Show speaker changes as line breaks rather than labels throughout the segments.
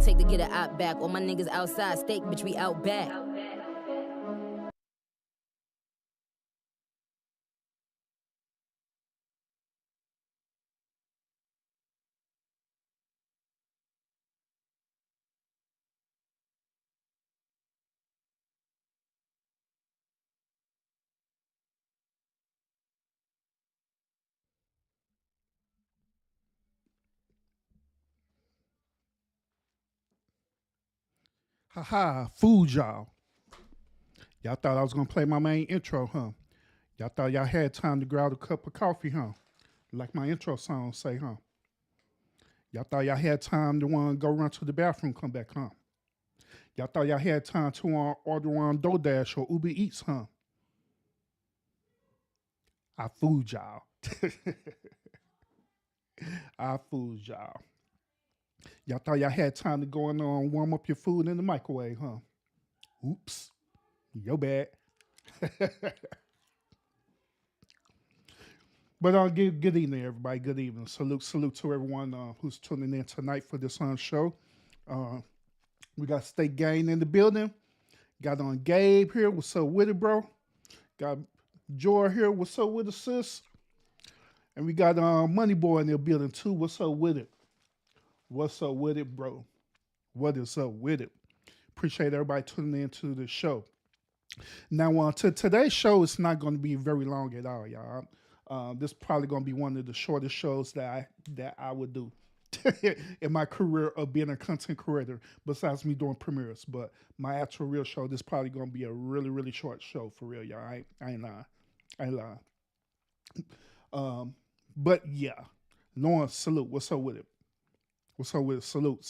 Take to get an out back. All my niggas outside, steak, bitch, we out back.
Haha, fooled y'all. Y'all thought I was gonna play my main intro, huh? Y'all thought y'all had time to grab a cup of coffee, huh? Like my intro song say, huh? Y'all thought y'all had time to go run to the bathroom, come back, huh? Y'all thought y'all had time to order on DoorDash or Uber Eats, huh? I fooled y'all. I fooled y'all. Y'all thought y'all had time to go and warm up your food in the microwave, huh? Oops. Your bad. But good evening, everybody. Good evening. Salute to everyone who's tuning in tonight for this show. We got State Gang in the building. Got on Gabe here. What's up with it, bro? Got Joy here. What's up with it, sis? And we got Money Boy in the building too. What's up with it? What's up with it, bro? What is up with it? Appreciate everybody tuning in to the show. Now, today's show is not going to be very long at all, y'all. This is probably going to be one of the shortest shows that I would do in my career of being a content creator, besides me doing premieres. But my actual real show, this is probably going to be a really, really short show for real, y'all. I ain't lying. But yeah, Lauren, salute. What's up with it? What's up with it? Salute.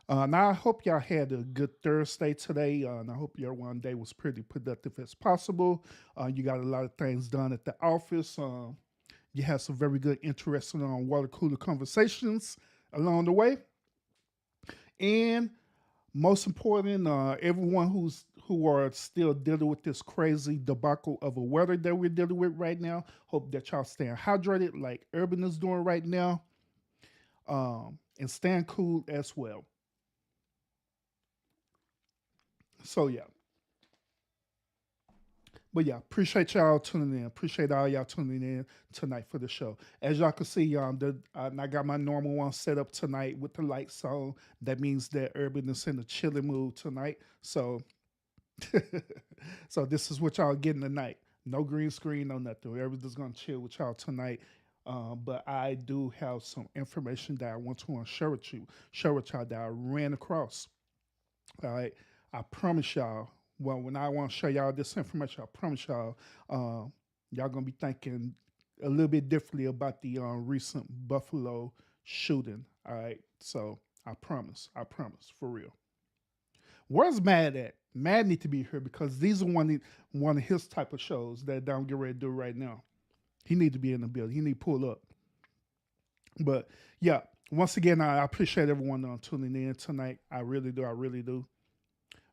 Now, I hope y'all had a good Thursday today, and I hope your one day was pretty productive as possible. You got a lot of things done at the office. You had some very good, interesting water cooler conversations along the way. And most important, everyone who's who are still dealing with this crazy debacle of a weather that we're dealing with right now. Hope that y'all staying hydrated like Urban is doing right now, and staying cool as well. So yeah, but yeah, appreciate y'all tuning in. Appreciate all y'all tuning in tonight for the show. As y'all can see, I got my normal one set up tonight with the lights on. That means that Urban is in a chilling mood tonight. So, so this is what y'all getting tonight. No green screen, no nothing. Everybody's gonna chill with y'all tonight. But I do have some information that I want to share with y'all that I ran across. All right. I promise y'all, well, when I want to show y'all this information, I promise y'all, uh, y'all going to be thinking a little bit differently about the recent Buffalo shooting. All right. So I promise, for real. Where's Mad at? Mad need to be here because these are one of his type of shows that I'm getting ready to do right now. He need to be in the building. He need to pull up. But yeah, once again, I appreciate everyone tuning in tonight. I really do. I really do.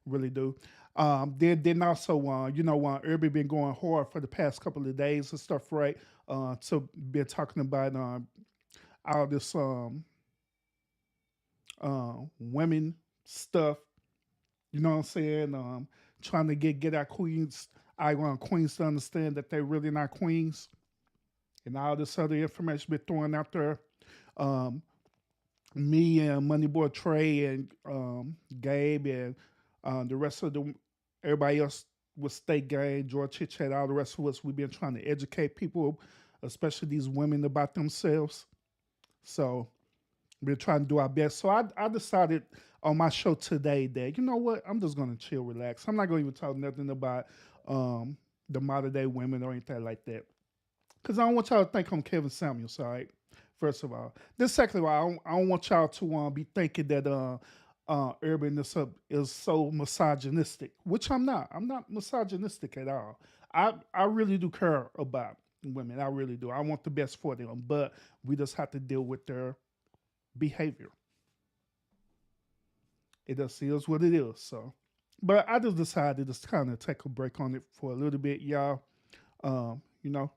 Really do. Then also, Irby been going hard for the past couple of days and stuff, right? So been talking about all this women stuff. You know what I'm saying? Trying to get our queens, I want queens to understand that they're really not queens, and all this other information been throwing out there. Um, Me and Moneyboy Trey and Gabe and the rest of the everybody else with State Gang, George Chit Chat, all the rest of us, we've been trying to educate people, especially these women, about themselves. So we're trying to do our best. So I decided on my show today that, you know what, I'm just gonna chill, relax. I'm not gonna even talk nothing about um, the modern day women or anything like that. Because I don't want y'all to think I'm Kevin Samuels, all right? First of all. Then secondly, I don't want y'all to be thinking that Urban is so misogynistic, which I'm not. I'm not misogynistic at all. I really do care about women. I really do. I want the best for them, but we just have to deal with their behavior. It just is what it is. So, but I just decided to just kind of take a break on it for a little bit, y'all. You know,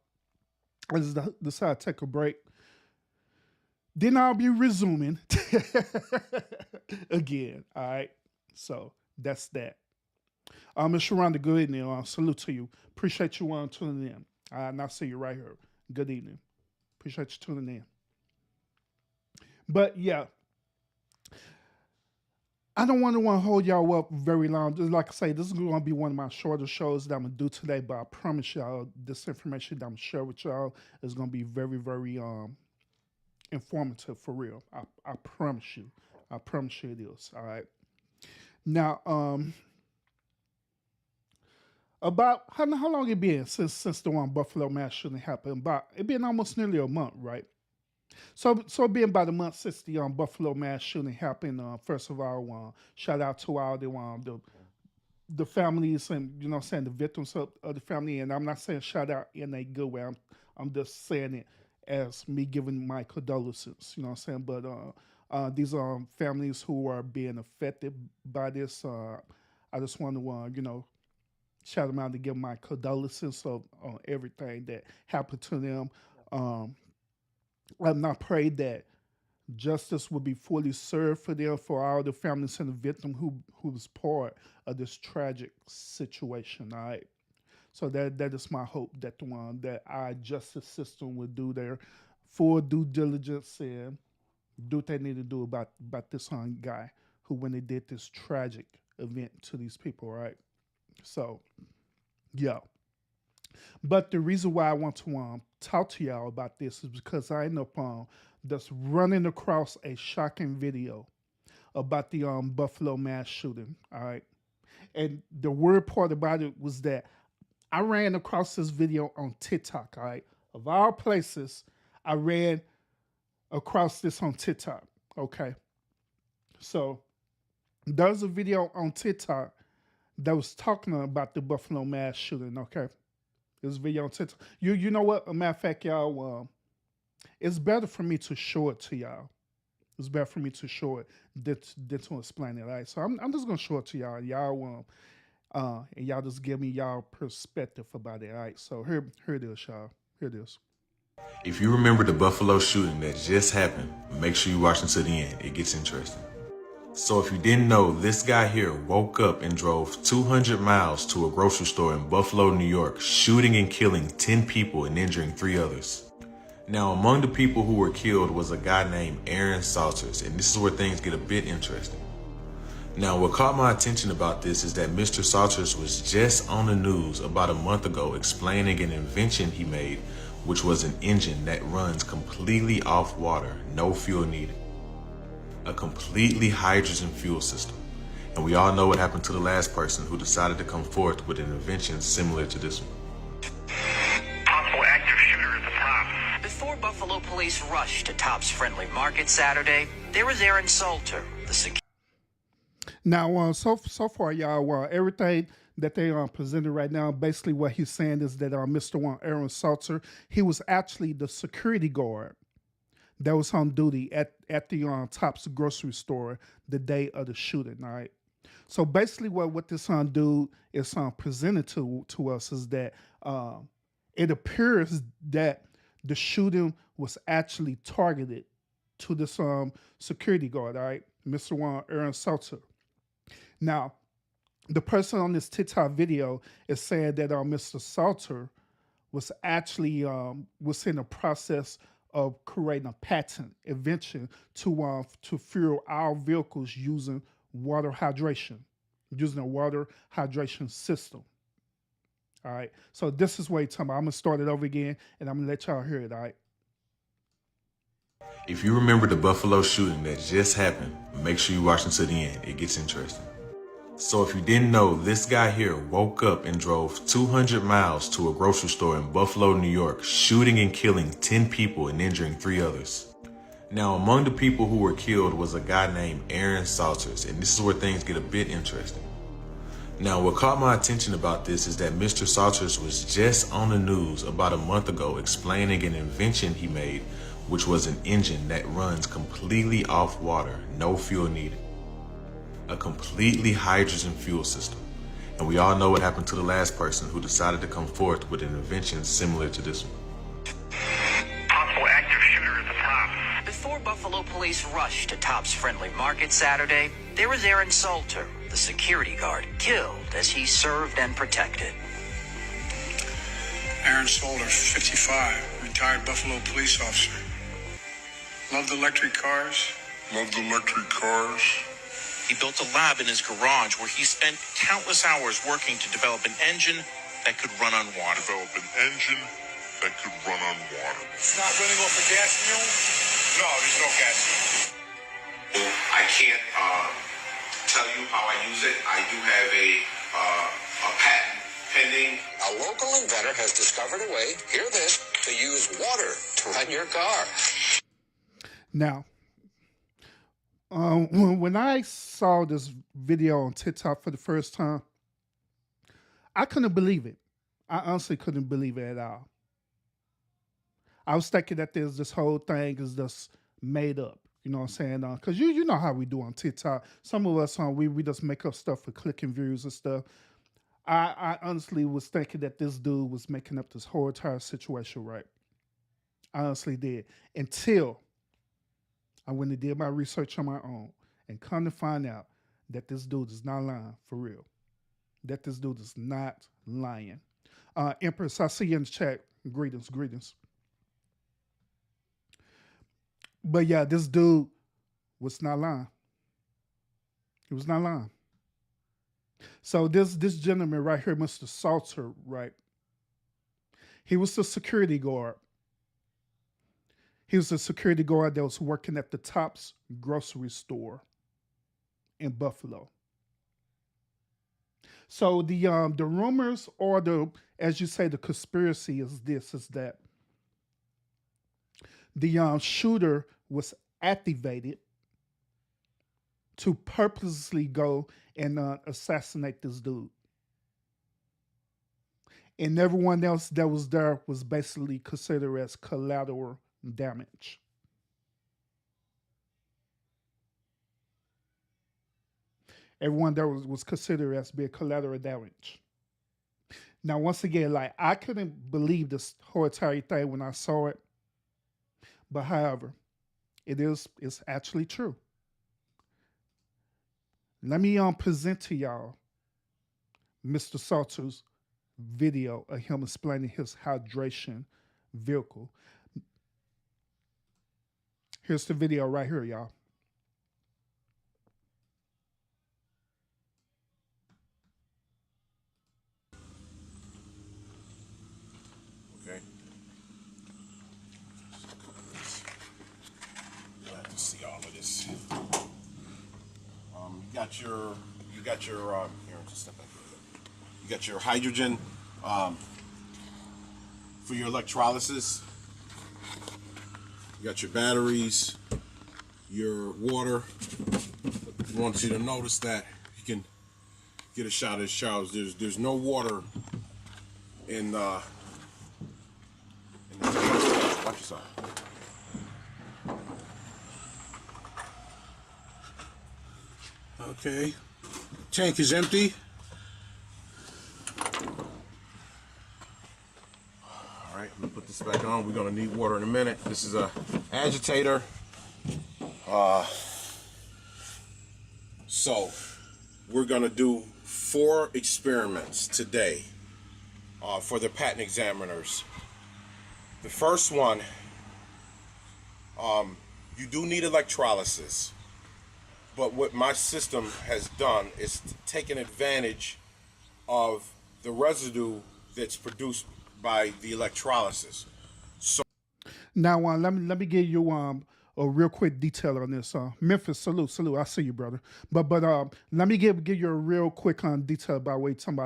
I just decided to take a break. Then I'll be resuming again. All right. So that's that. Ms. Sharonda, good evening. Salute to you. Appreciate you tuning in. And I'll see you right here. Good evening. Appreciate you tuning in. But yeah, I don't want to hold y'all up very long. Just like I say, this is going to be one of my shorter shows that I'm going to do today. But I promise y'all, this information that I'm going to share with y'all is going to be very, very informative for real. I promise you. I promise you it is. All right. Now, about how long it been since the one Buffalo mass shooting happened? About it been almost nearly a month, right? So it been about a month since the Buffalo mass shooting happened. First of all, shout out to all the families and you know what I'm saying the victims of the family. And I'm not saying shout out in a good way. I'm just saying it as me giving my condolences. You know what I'm saying? But these are families who are being affected by this. I just want to shout them out to give my condolences on everything that happened to them. Um, and I pray that justice will be fully served for them, for all the families and the victim who was part of this tragic situation. All right. So that is my hope that the one that our justice system will do their full due diligence and do what they need to do about this guy who when they did this tragic event to these people, right? So yeah. But the reason why I want to talk to y'all about this is because I end up just running across a shocking video about the Buffalo mass shooting. All right. And the weird part about it was that I ran across this video on TikTok. All right. Of all places, I ran across this on TikTok. Okay. So there's a video on TikTok that was talking about the Buffalo mass shooting. Okay. This video on TikTok. You know what? A matter of fact, y'all, it's better for me to show it to y'all. It's better for me to show it than to explain it. All right. So I'm just gonna show it to y'all. Y'all And y'all just give me y'all perspective about it. All right, so here it is, y'all. Here it is.
If you remember the Buffalo shooting that just happened, make sure you watch until the end. It gets interesting. So if you didn't know, this guy here woke up and drove 200 miles to a grocery store in Buffalo, New York, shooting and killing 10 people and injuring 3 others. Now, among the people who were killed was a guy named Aaron Salters, and this is where things get a bit interesting. Now, what caught my attention about this is that Mr. Salters was just on the news about a month ago explaining an invention he made, which was an engine that runs completely off water, no fuel needed. A completely hydrogen fuel system. And we all know what happened to the last person who decided to come forth with an invention similar to this one.
Possible active shooter at the top.
Before Buffalo police rushed to Tops Friendly Market Saturday, there was Aaron Salter, the security.
Now, so far, y'all, everything that they presented right now, basically what he's saying is that Mr. Aaron Salter, he was actually the security guard that was on duty at the Tops grocery store the day of the shooting. All right. So basically, what this dude is presented to us is that it appears that the shooting was actually targeted to this security guard. All right, Mr. Aaron Salter. Now, the person on this TikTok video is saying that Mr. Salter was actually was in the process of creating a patent invention to fuel our vehicles using water hydration, using a water hydration system. All right. So this is what he's talking about. I'm gonna start it over again, and I'm gonna let y'all hear it. All right.
If you remember the Buffalo shooting that just happened, make sure you watch until the end. It gets interesting. So if you didn't know, this guy here woke up and drove 200 miles to a grocery store in Buffalo, New York, shooting and killing 10 people and injuring 3 others. Now, among the people who were killed was a guy named Aaron Salters, and this is where things get a bit interesting. Now, what caught my attention about this is that Mr. Salters was just on the news about a month ago explaining an invention he made, which was an engine that runs completely off water, no fuel needed. A completely hydrogen fuel system. And we all know what happened to the last person who decided to come forth with an invention similar to this one.
Possible active shooter at the top.
Before Buffalo police rushed to Tops Friendly Market Saturday, there was Aaron Salter, the security guard, killed as he served and protected.
Aaron Salter, 55, retired Buffalo police officer. Loved electric cars.
He built a lab in his garage where he spent countless hours working to develop an engine that could run on water.
It's not running off a gas mule?
No, there's no gas.
I can't tell you how I use it. I do have a patent pending.
A local inventor has discovered a way, hear this, to use water to run your car.
Now, when I saw this video on TikTok for the first time, I couldn't believe it. I honestly couldn't believe it at all. I was thinking that this whole thing is just made up. You know what I'm saying? Because you know how we do on TikTok. Some of us, we just make up stuff for clicking views and stuff. I honestly was thinking that this dude was making up this whole entire situation, right? I honestly did. Until I went and did my research on my own and come to find out that this dude is not lying for real. That this dude is not lying. Empress, I see you in the chat. Greetings. But yeah, this dude was not lying. He was not lying. So this gentleman right here, Mr. Salter, right? He was the security guard. He was a security guard that was working at the Tops grocery store in Buffalo. So the rumors or as you say, the conspiracy is that the shooter was activated to purposely go and assassinate this dude. And everyone else that was there was basically considered as collateral damage. everyone that was considered as being collateral damage. Now, once again, like I couldn't believe this whole entire thing when I saw it, but however, it's actually true. Let me present to y'all Mr. Salter's video of him explaining his hydration vehicle. Here's the video right here, y'all.
Okay. Glad to see all of this. You got your here, just step back. You got your hydrogen for your electrolysis. You got your batteries, your water. I want you to notice that you can get a shot of this, Charles. There's no water in the watch yourself. Okay, tank is empty. All right, let me put this back on. We're gonna need water in a minute. This is a agitator. So we're gonna do 4 experiments today for the patent examiners. The first one, you do need electrolysis. But what my system has done is taken advantage of the residue that's produced by the electrolysis. So
now, let me give you a real quick detail on this. Memphis, salute. I see you, brother. But let me give you a real quick detail about what you're talking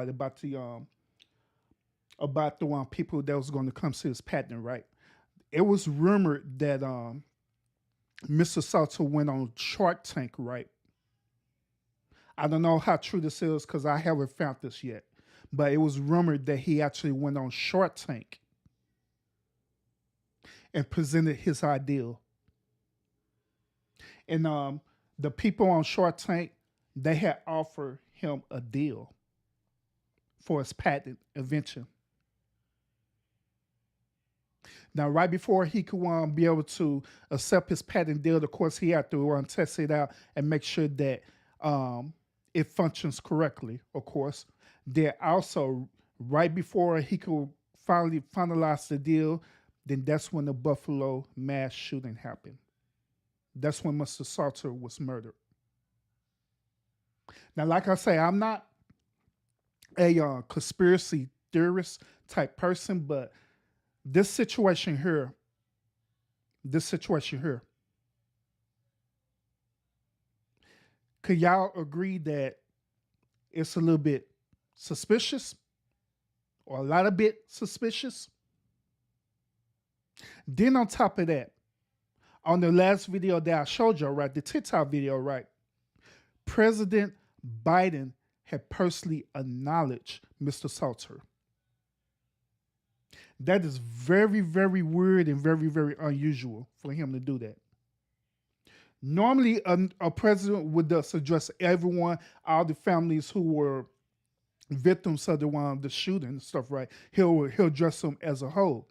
about the people that was going to come see this patent, right? It was rumored that Mr. Salter went on Shark Tank, right? I don't know how true this is because I haven't found this yet. But it was rumored that he actually went on Shark Tank and presented his ideal. And the people on Shark Tank, they had offered him a deal for his patent invention. Now, right before he could be able to accept his patent deal, of course, he had to test it out and make sure that it functions correctly, of course. Then also, right before he could finally finalize the deal, then that's when the Buffalo mass shooting happened. That's when Mr. Salter was murdered. Now, like I say, I'm not a conspiracy theorist type person, but this situation here, could y'all agree that it's a little bit suspicious or a lot of bit suspicious? Then on top of that, on the last video that I showed you, right, the TikTok video, right, President Biden had personally acknowledged Mr. Salter. That is very, very weird and very, very unusual for him to do that. Normally, a president would thus address everyone, all the families who were victims of the shooting and stuff, right? He'll address them as a whole.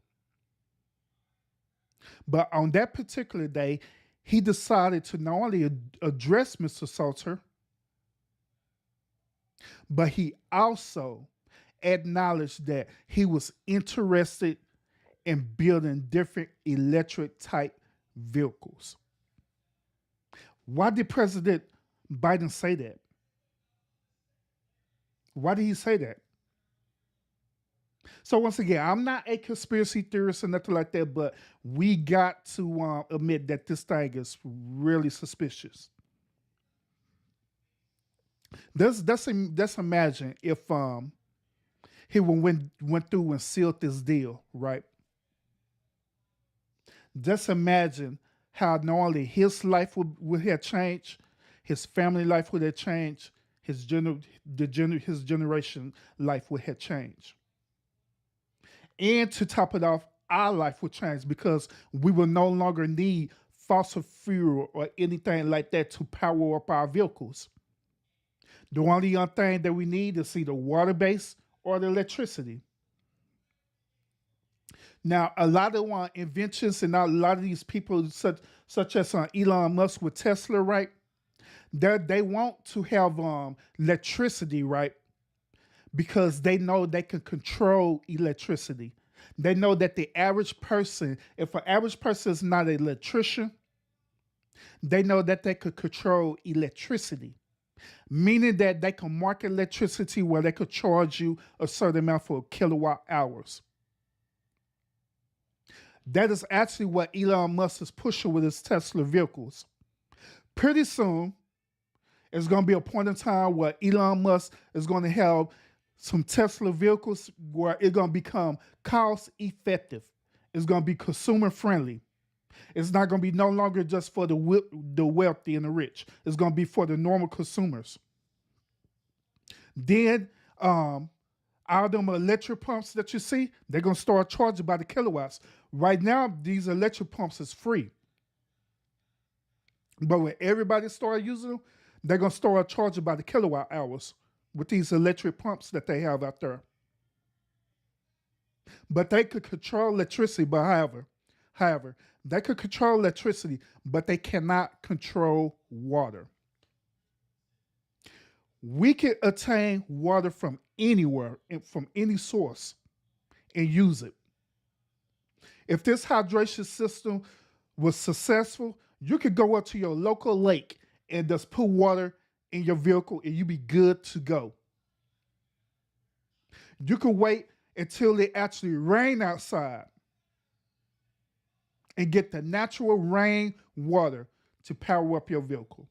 But on that particular day, he decided to not only address Mr. Salter, but he also acknowledged that he was interested in building different electric type vehicles. Why did President Biden say that? Why did he say that? So once again, I'm not a conspiracy theorist or nothing like that, but we got to admit that this thing is really suspicious. Let's imagine if he went through and sealed this deal, right? Just imagine how not only his life would have changed, his family life would have changed, his generation life would have changed. And to top it off, our life would change because we will no longer need fossil fuel or anything like that to power up our vehicles. The only thing that we need is either water-based or the electricity. Now, a lot of inventions and a lot of these people, such as Elon Musk with Tesla, right? They want to have electricity, right? Because they know they can control electricity. They know that the average person, if an average person is not an electrician, they know that they could control electricity, meaning that they can market electricity where they could charge you a certain amount for kilowatt hours. That is actually what Elon Musk is pushing with his Tesla vehicles. Pretty soon, it's going to be a point in time where Elon Musk is going to have some Tesla vehicles where it's going to become cost effective. It's going to be consumer friendly. It's not going to be no longer just for the wealthy and the rich. It's going to be for the normal consumers. Then, all them electric pumps that you see, they're going to start charging by the kilowatts. Right now, these electric pumps is free. But when everybody start using them, they're going to start charging by the kilowatt hours with these electric pumps that they have out there. But they could control electricity, but however, they could control electricity, but they cannot control water. We can obtain water from anywhere, from any source, and use it. If this hydration system was successful, you could go up to your local lake and just put water in your vehicle and you be good to go. You could wait until it actually rain outside and get the natural rain water to power up your vehicle.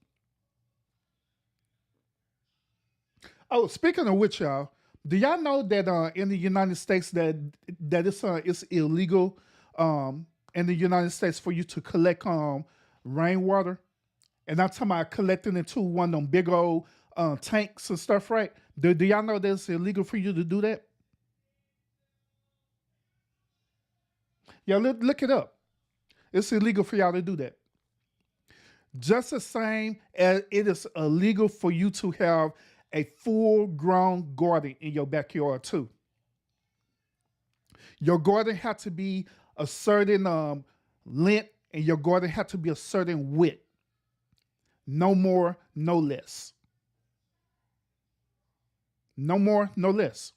Oh, speaking of which, y'all, do y'all know that in the United States that it's illegal in the United States for you to collect rainwater? And I'm talking about collecting into one of them big old tanks and stuff, right? Do y'all know that it's illegal for you to do that? Yeah, look it up. It's illegal for y'all to do that. Just the same as it is illegal for you to have a full-grown garden in your backyard too. Your garden had to be a certain length and your garden had to be a certain width. No more, no less. No more, no less.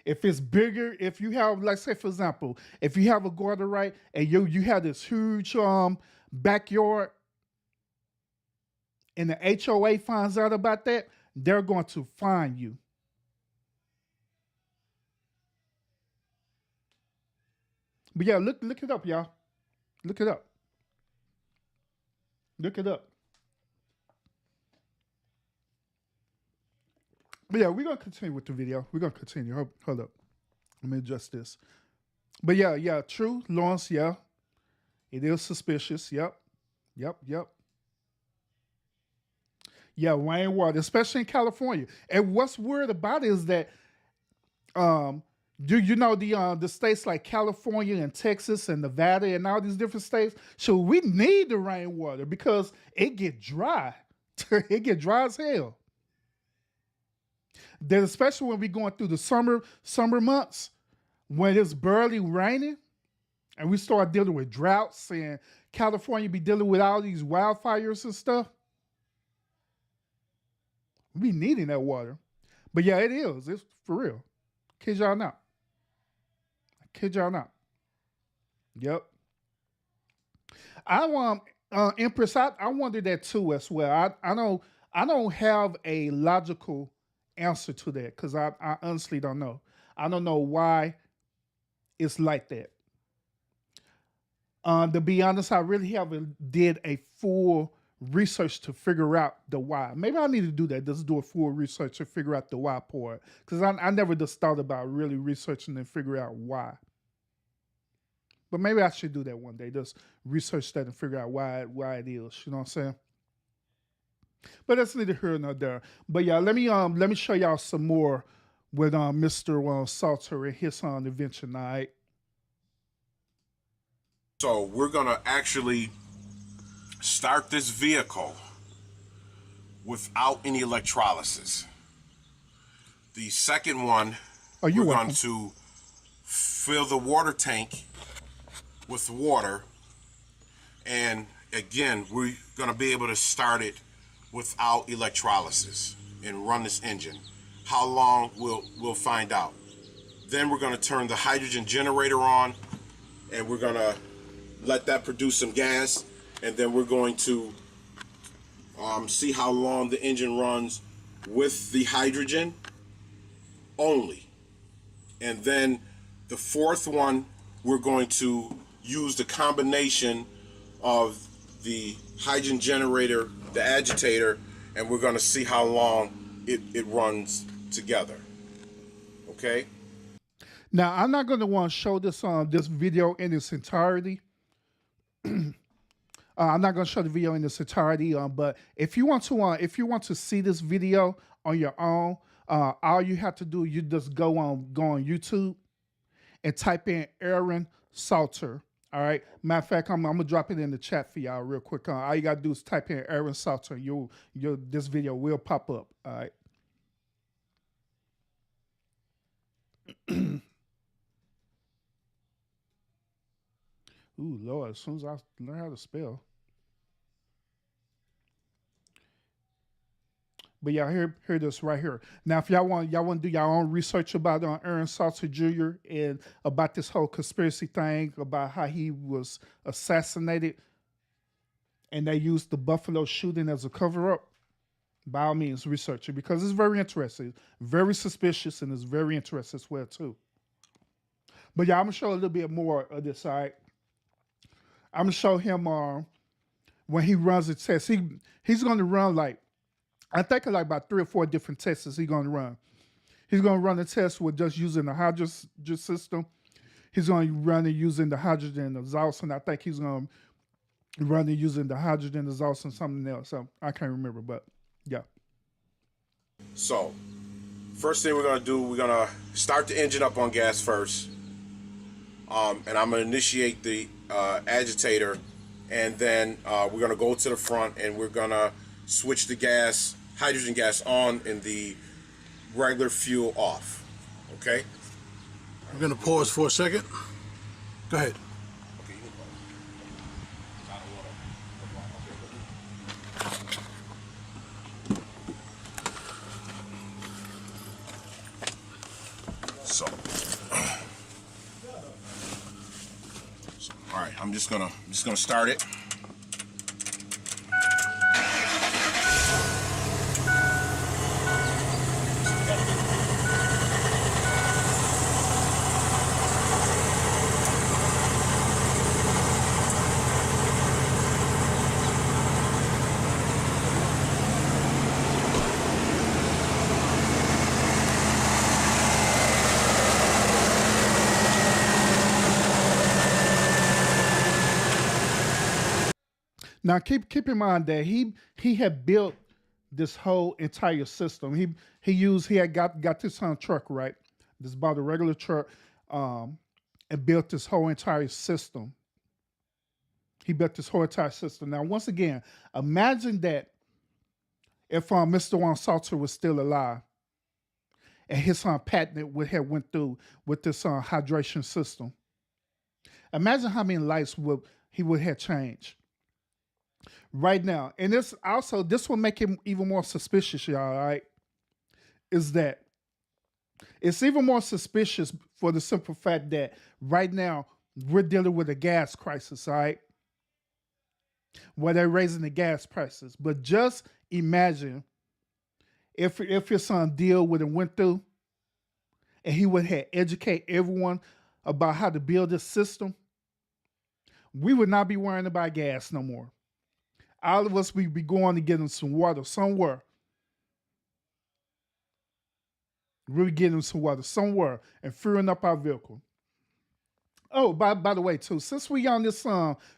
If it's bigger, if you have, let's say, for example, if you have a garden, right, and you have this huge backyard, and the HOA finds out about that, they're going to fine you. But yeah, look it up, y'all. Look it up. Look it up. But yeah, we're going to continue with the video. We're going to continue. Hold up. Let me adjust this. But yeah, true, Lawrence, yeah. It is suspicious. Yep. Yeah, rainwater, especially in California. And what's weird about it is that you know the states like California and Texas and Nevada and all these different states, so we need the rainwater because it get dry. It get dry as hell. Then especially when we going through the summer months when it's barely raining and we start dealing with droughts and California be dealing with all these wildfires and stuff. We needing that water. But yeah, it is. It's for real. Kid y'all not. Yep. Empress, I wonder that too as well. I don't have a logical answer to that because I honestly don't know. I don't know why it's like that. To be honest, I really haven't did a full research to figure out the why. Maybe I need to do that. Just do a full research to figure out the why part. Because I never just thought about really researching and figure out why. But maybe I should do that one day. Just research that and figure out why it is. You know what I'm saying? But that's neither here nor there. But yeah, let me show y'all some more with Mr. Salter and his invention. All right.
So we're gonna actually start this vehicle without any electrolysis. The second one,
Oh, you're
we're
welcome.
going to fill the water tank with water, and again, we're going to be able to start it without electrolysis and run this engine. How long, we'll find out. Then we're going to turn the hydrogen generator on, and we're going to let that produce some gas, and then we're going to see how long the engine runs with the hydrogen only. And then the fourth one, we're going to use the combination of the hydrogen generator, the agitator, and we're going to see how long it runs together. Okay?
Now, I'm not going to want to show this video in its entirety. I'm not going to show the video in its entirety, but if you want to see this video on your own, all you have to do, you just go on YouTube and type in Aaron Salter. All right. Matter of fact, I'm gonna drop it in the chat for y'all real quick. All you gotta do is type in Aaron Salter. This video will pop up. All right. Ooh, Lord! As soon as I learn how to spell. But y'all hear this right here. Now, if y'all want to do your own research about Aaron Salter Jr. and about this whole conspiracy thing, about how he was assassinated, and they used the Buffalo shooting as a cover-up, by all means, research it, because it's very interesting, very suspicious, and it's very interesting as well too. But yeah, I'm gonna show a little bit more of this. All right, I'm gonna show him when he runs a test. He's gonna run I think like about 3 or 4 different tests he's going to run. He's going to run a test with just using the hydrogen system. He's going to run it using the hydrogen exhaust, and I think he's going to run it using the hydrogen exhaust and something else. So I can't remember, but yeah.
So, first thing we're going to do, we're going to start the engine up on gas first. And I'm going to initiate the agitator, and then we're going to go to the front, and we're going to switch the hydrogen gas on and the regular fuel off. Okay?
I'm going to pause for a second. Go ahead.
Okay, you can So, all right, I'm just gonna start it.
Now keep in mind that he had built this whole entire system. He had got this truck, right? This bought a regular truck, and built this whole entire system. He built this whole entire system. Now, once again, imagine that if Mr. Salter was still alive, and his patent would have went through with this hydration system. Imagine how many lives he would have changed right now. And this will make him even more suspicious, y'all, all right? Is that it's even more suspicious for the simple fact that right now we're dealing with a gas crisis, all right? Where they're raising the gas prices. But just imagine if his son deal would have went through and he would have educate everyone about how to build this system, we would not be worrying about gas no more. All of us would be going to get him some water somewhere. We'll be getting him some water somewhere and filling up our vehicle. Oh, by the way, too, since we on this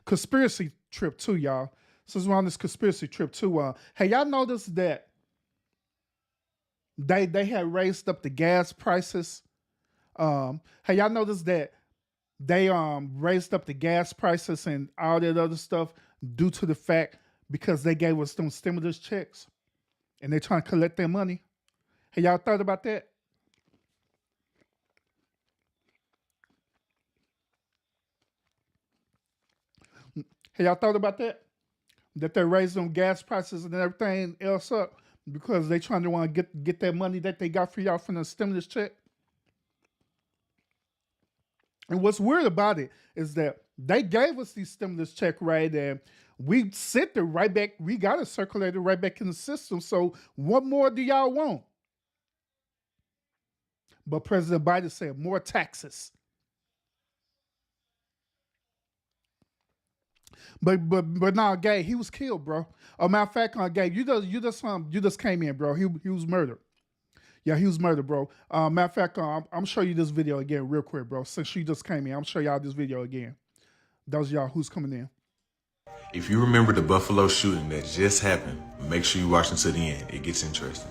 conspiracy trip too, y'all, have y'all noticed that they had raised up the gas prices? Have y'all noticed that they raised up the gas prices and all that other stuff due to the fact because they gave us some stimulus checks? and they're trying to collect their money. Hey, y'all thought about that? Hey, y'all thought about that? That they're raising gas prices and everything else up because they trying to want to get that money that they got for y'all from the stimulus check. And what's weird about it is that they gave us these stimulus check, right? And we sent it right back. We got it circulated right back in the system. So what more do y'all want? But President Biden said more taxes. But now, Gabe, he was killed, bro. Matter of fact, Gabe, you just came in, bro. He was murdered. Yeah, he was murdered, bro. Matter of fact, I'm show you this video again real quick, bro. Since you just came in, I'm show y'all this video again. Those y'all who's coming in.
If you remember the Buffalo shooting that just happened, make sure you watch until the end. It gets interesting.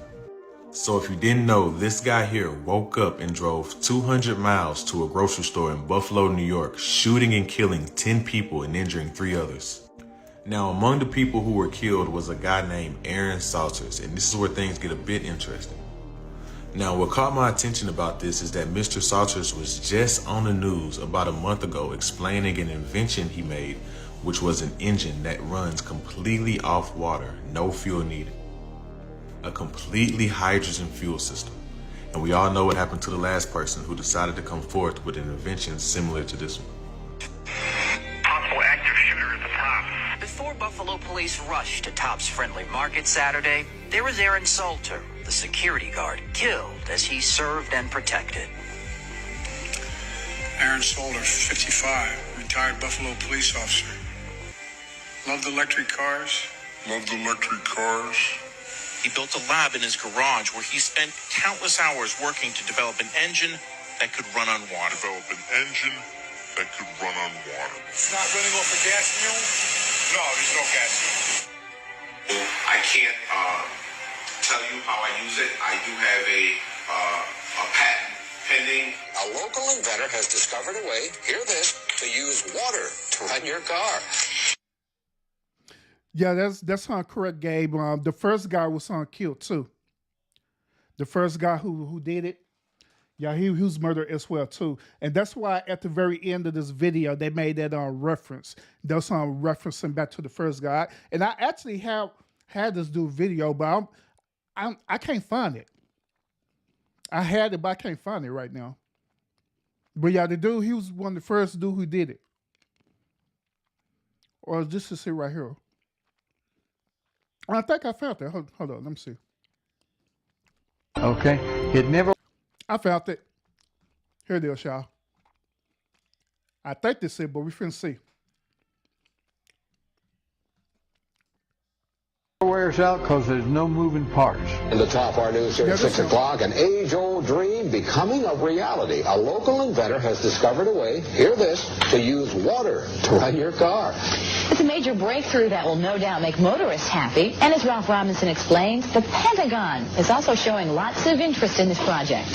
So if you didn't know, this guy here woke up and drove 200 miles to a grocery store in Buffalo, New York, shooting and killing 10 people and injuring 3 others. Now, among the people who were killed was a guy named Aaron Salters, and this is where things get a bit interesting. Now, what caught my attention about this is that Mr. Salters was just on the news about a month ago explaining an invention he made, which was an engine that runs completely off water, no fuel needed. A completely hydrogen fuel system. And we all know what happened to the last person who decided to come forth with an invention similar to this one.
Possible active shooter at the top.
Before Buffalo police rushed to Tops Friendly Market Saturday, there was Aaron Salter, the security guard, killed as he served and protected.
Aaron Salter, 55, retired Buffalo police officer. Loved electric cars.
He built a lab in his garage where he spent countless hours working to develop an engine that could run on water.
It's not running off a gas fuel? No, there's no gas fuel.
I can't tell you how I use it. I do have a patent pending.
A local inventor has discovered a way, hear this, to use water to run your car.
Yeah, that's correct, Gabe. The first guy was killed too. The first guy who did it, yeah, he was murdered as well too. And that's why at the very end of this video they made that reference. They was referencing back to the first guy. And I actually had this dude video, but I can't find it. I had it, but I can't find it right now. But yeah, the dude, he was one of the first dude who did it. Or this is it right here. I think I found it. Hold on, let me see.
Okay. It never.
I found it. Here it is, y'all. I think this is it, but we finna see.
Wears out because there's no moving parts.
In the top, our news here at 6 o'clock, an age-old dream becoming a reality. A local inventor has discovered a way, hear this, to use water to run your car.
It's a major breakthrough that will no doubt make motorists happy. And as Ralph Robinson explains, the Pentagon is also showing lots of interest in this project.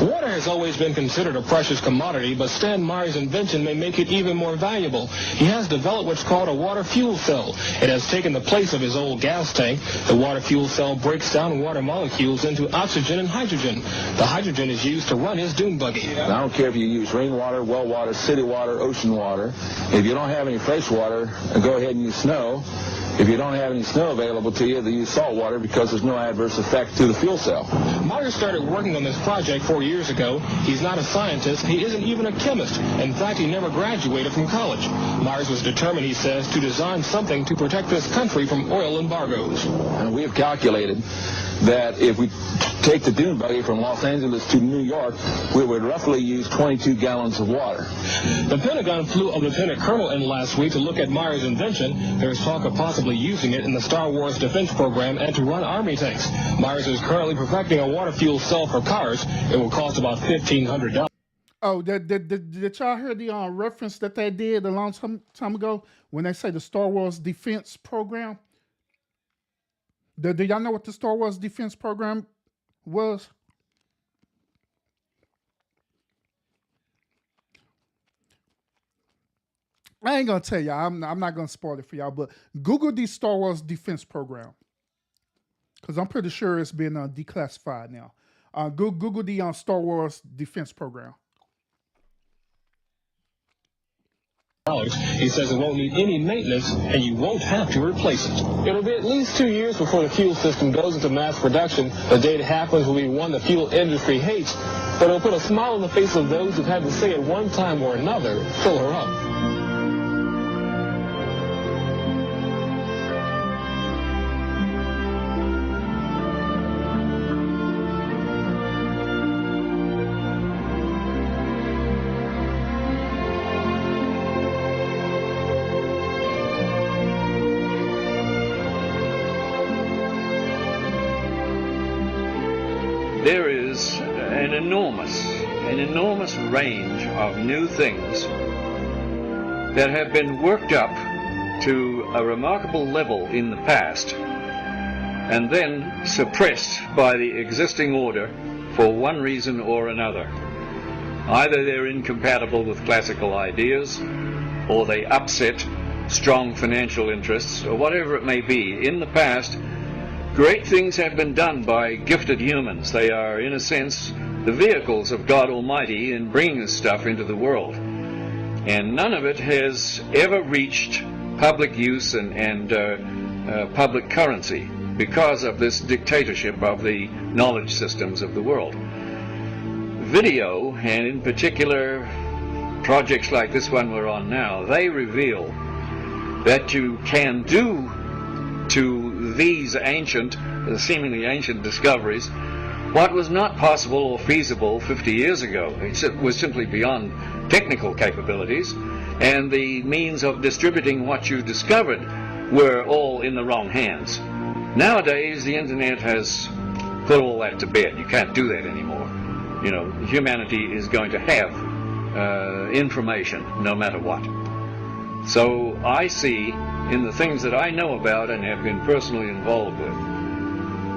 Water has always been considered a precious commodity, but Stan Meyer's invention may make it even more valuable. He has developed what's called a water fuel cell. It has taken the place of his old gas tank. The water fuel cell breaks down water molecules into oxygen and hydrogen. The hydrogen is used to run his dune buggy.
I don't care if you use rainwater, well water, city water, ocean water. If you don't have any fresh water, go ahead and use snow. If you don't have any snow available to you, then use salt water because there's no adverse effect to the fuel cell.
Meyer started working on this project 4 years ago. He's not a scientist. He isn't even a chemist. In fact, he never graduated from college. Myers was determined, he says, to design something to protect this country from oil embargoes.
And we have calculated that if we take the dune buggy from Los Angeles to New York, we would roughly use 22 gallons of water.
The Pentagon flew a lieutenant colonel in last week to look at Meyer's invention. There's talk of possibly using it in the Star Wars defense program and to run Army tanks. Myers is currently perfecting a water fuel cell for cars. It will cost about $1,500.
Oh, did y'all hear the reference that they did a long time ago when they say the Star Wars defense program? Do y'all know what the Star Wars defense program was? I ain't gonna tell y'all. I'm not gonna spoil it for y'all. But Google the Star Wars defense program, because I'm pretty sure it's been declassified now. Google the Star Wars defense program.
He says it won't need any maintenance and you won't have to replace it. It'll be at least 2 years before the fuel system goes into mass production. The day it happens will be one the fuel industry hates, but it'll put a smile on the face of those who've had to say at one time or another, fill her up.
There is an enormous range of new things that have been worked up to a remarkable level in the past and then suppressed by the existing order for one reason or another. Either they're incompatible with classical ideas, or they upset strong financial interests, or whatever it may be. In the past, great things have been done by gifted humans. They are, in a sense, the vehicles of God Almighty in bringing this stuff into the world. And none of it has ever reached public use and public currency because of this dictatorship of the knowledge systems of the world. Video, and in particular projects like this one we're on now, they reveal that you can do to these ancient, seemingly ancient discoveries what was not possible or feasible 50 years ago. It was simply beyond technical capabilities, and the means of distributing what you discovered were all in the wrong hands. Nowadays, the internet has put all that to bed. You can't do that anymore. You know, humanity is going to have information no matter what. So I see in the things that I know about and have been personally involved with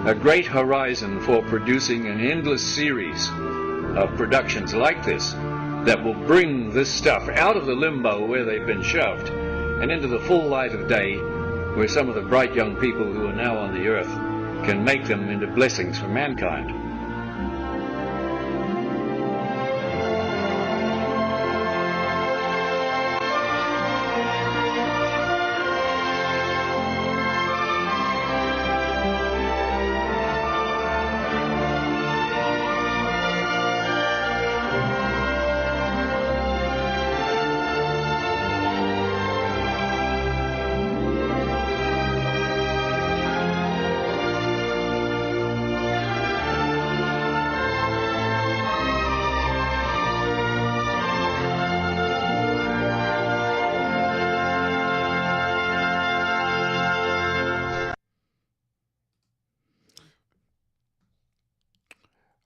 a great horizon for producing an endless series of productions like this that will bring this stuff out of the limbo where they've been shoved and into the full light of day, where some of the bright young people who are now on the earth can make them into blessings for mankind.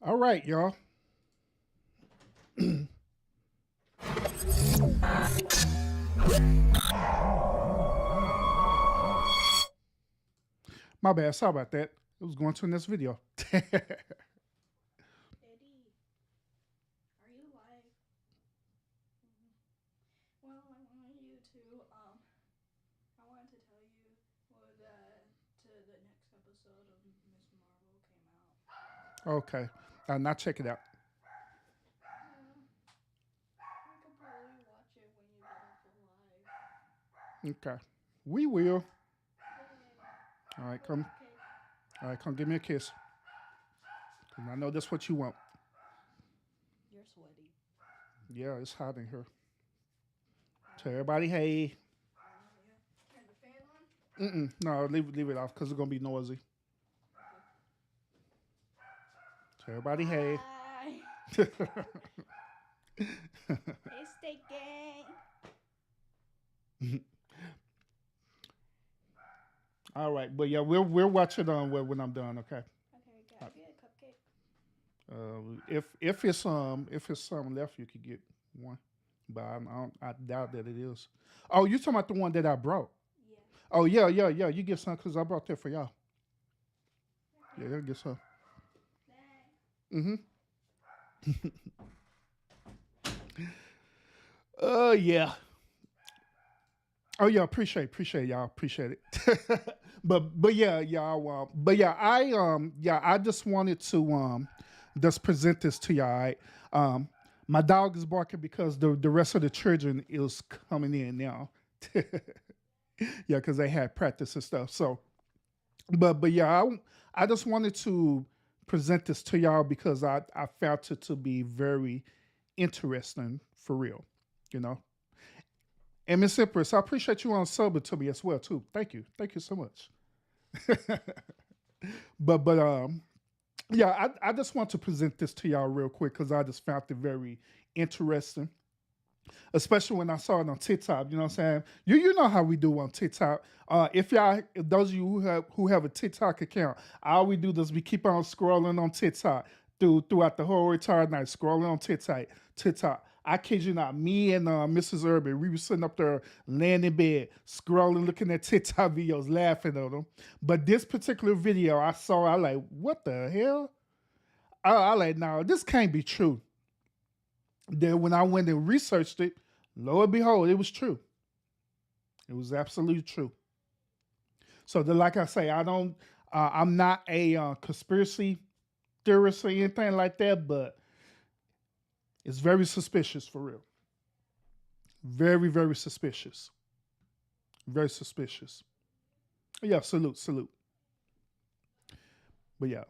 All right, y'all. My bad. Sorry about that. It was going to the next video. Okay. Now check it out. Okay. We will. All right, come. All right, come give me a kiss. 'Cause I know that's what you want.
You're sweaty.
Yeah, it's hot in here. Tell everybody, hey. No, leave it off because it's gonna be noisy. Tell everybody, hey.
Hey, Steak Gang.
All right, but yeah, we'll watch it on when I'm done. Okay.
Okay, can I get a cupcake?
If it's some left, you could get one, but I doubt that it is. Oh, you talking about the one that I brought?
Yeah.
Oh yeah. You get some because I brought that for y'all. Yeah, you'll get some. Yeah. Oh yeah, appreciate y'all. Appreciate it. but yeah, y'all. I just wanted to just present this to y'all. All right? My dog is barking because the rest of the children is coming in now. Yeah, because they had practice and stuff. So, but yeah, I just wanted to present this to y'all because I found it to be very interesting for real, you know. And Miss Empress, I appreciate you on subbing to me as well too. Thank you so much. but yeah, I just want to present this to y'all real quick because I just found it very interesting, especially when I saw it on TikTok. You know what I'm saying? You know how we do on TikTok. If those of you who have a TikTok account, all we do is we keep on scrolling on TikTok throughout the whole entire night, scrolling on TikTok. I kid you not, me and Mrs. Urban, we were sitting up there laying in bed, scrolling, looking at TikTok videos, laughing at them. But this particular video I saw, I like, what the hell? I like, no, this can't be true. Then when I went and researched it, lo and behold, it was true. It was absolutely true. So like I say, I'm not a conspiracy theorist or anything like that, but it's very suspicious for real. Very, very suspicious. Very suspicious. Yeah, salute. But yeah.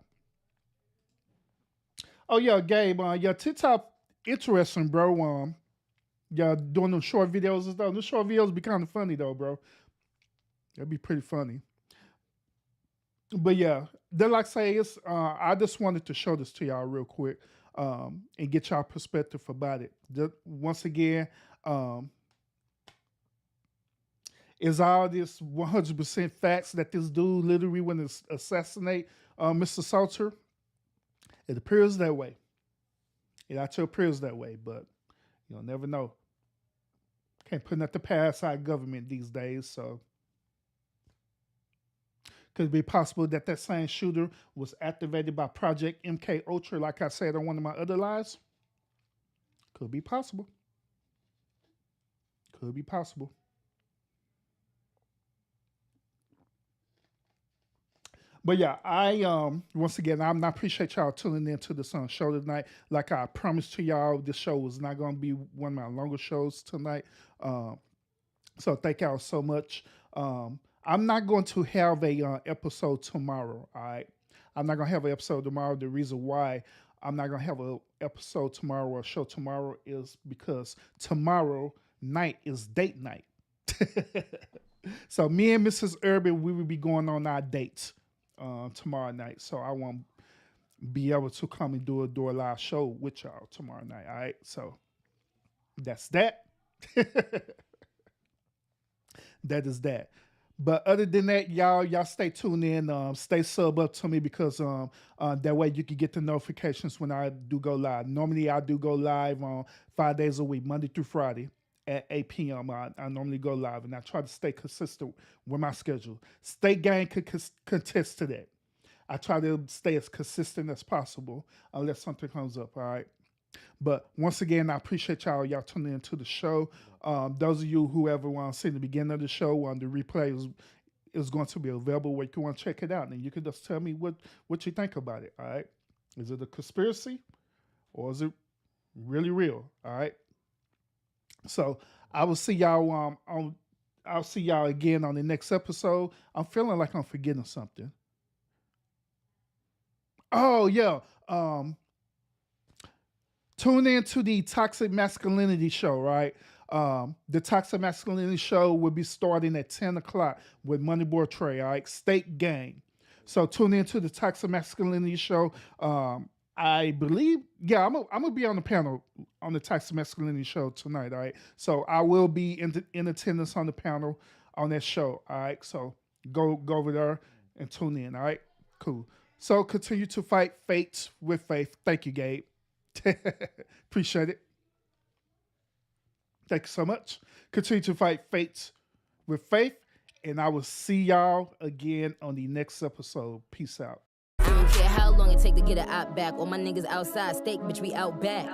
Oh yeah, Gabe, yeah, TikTok interesting, bro. Yeah, doing those short videos and stuff. Those short videos be kind of funny though, bro. That'd be pretty funny. But yeah, then like I say, it's I just wanted to show this to y'all real quick. And get y'all perspective about it. Once again, is all this 100% facts that this dude literally went to assassinate Mr. Salter? It appears that way. It actually appears that way, but you'll never know. Can't put nothing past our government these days, so could it be possible that same shooter was activated by Project MK Ultra, like I said on one of my other lives? Could be possible. Could be possible. But yeah, I once again, I appreciate y'all tuning in to this show tonight. Like I promised to y'all, this show was not going to be one of my longer shows tonight. So thank y'all so much. I'm not going to have a episode tomorrow, all right? I'm not going to have an episode tomorrow. The reason why I'm not going to have an episode tomorrow or a show tomorrow is because tomorrow night is date night. So me and Mrs. Urban, we will be going on our dates tomorrow night. So I won't be able to come and do a live show with y'all tomorrow night, all right? So that's that. That is that. But other than that, y'all stay tuned in. Stay sub up to me because that way you can get the notifications when I do go live. Normally I do go live on 5 days a week, Monday through Friday at 8 p.m. I normally go live, and I try to stay consistent with my schedule. State Gang could contest to that. I try to stay as consistent as possible unless something comes up, all right? But once again, I appreciate y'all tuning into the show. Those of you who ever want to see the beginning of the show, the replay is going to be available where you can want to check it out. And you can just tell me what you think about it, all right? Is it a conspiracy or is it really real, all right? So I will see y'all I'll see y'all again on the next episode. I'm feeling like I'm forgetting something. Oh, yeah. Tune in to the Toxic Masculinity Show, right? The Toxic Masculinity Show will be starting at 10 o'clock with Moneyboy Trey, all right? State Gang. So tune in to the Toxic Masculinity Show. I believe, yeah, I'm gonna be on the panel on the Toxic Masculinity Show tonight, all right? So I will be in attendance on the panel on that show, all right? So go over there and tune in, all right? Cool. So continue to fight fates with faith. Thank you, Gabe. Appreciate it. Thank you so much. Continue to fight fates with faith, and I will see y'all again on the next episode. Peace out.
I don't care how long it take to get an op back. All my niggas outside, steak, bitch, we out back.